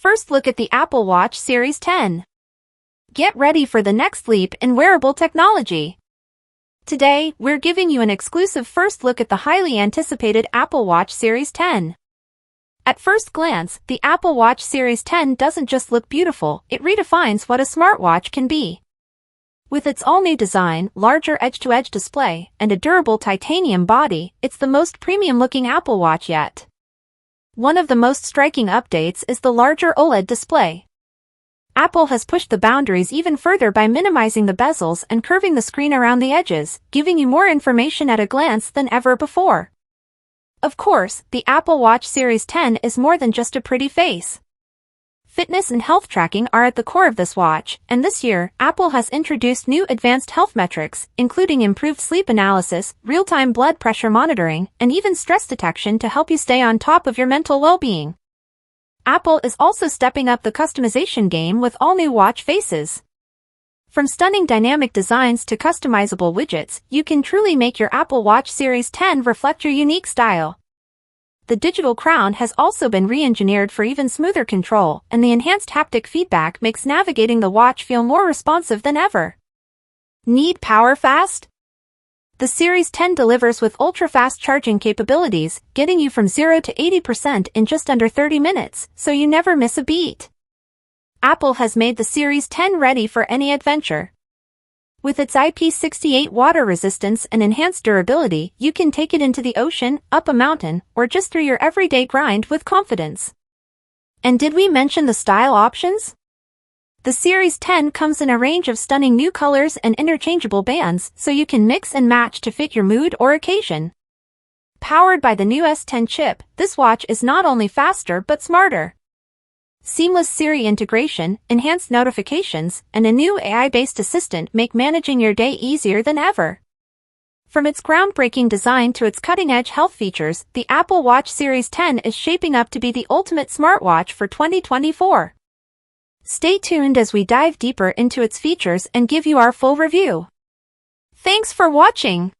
First look at the Apple Watch Series 10. Get ready for the next leap in wearable technology. Today, we're giving you an exclusive first look at the highly anticipated Apple Watch Series 10. At first glance, the Apple Watch Series 10 doesn't just look beautiful, it redefines what a smartwatch can be. With its all-new design, larger edge-to-edge display, and a durable titanium body, it's the most premium-looking Apple Watch yet. One of the most striking updates is the larger OLED display. Apple has pushed the boundaries even further by minimizing the bezels and curving the screen around the edges, giving you more information at a glance than ever before. Of course, the Apple Watch Series 10 is more than just a pretty face. Fitness and health tracking are at the core of this watch, and this year, Apple has introduced new advanced health metrics, including improved sleep analysis, real-time blood pressure monitoring, and even stress detection to help you stay on top of your mental well-being. Apple is also stepping up the customization game with all-new watch faces. From stunning dynamic designs to customizable widgets, you can truly make your Apple Watch Series 10 reflect your unique style. The digital crown has also been re-engineered for even smoother control, and the enhanced haptic feedback makes navigating the watch feel more responsive than ever. Need power fast? The Series 10 delivers with ultra-fast charging capabilities, getting you from 0 to 80% in just under 30 minutes, so you never miss a beat. Apple has made the Series 10 ready for any adventure. With its IP68 water resistance and enhanced durability, you can take it into the ocean, up a mountain, or just through your everyday grind with confidence. And did we mention the style options? The Series 10 comes in a range of stunning new colors and interchangeable bands, so you can mix and match to fit your mood or occasion. Powered by the new S10 chip, this watch is not only faster but smarter. Seamless Siri integration, enhanced notifications, and a new AI-based assistant make managing your day easier than ever. From its groundbreaking design to its cutting-edge health features, the Apple Watch Series 10 is shaping up to be the ultimate smartwatch for 2024. Stay tuned as we dive deeper into its features and give you our full review. Thanks for watching!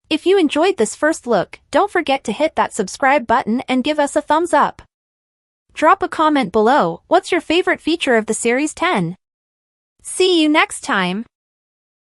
If you enjoyed this first look, don't forget to hit that subscribe button and give us a thumbs up. Drop a comment below, what's your favorite feature of the Series 10? See you next time!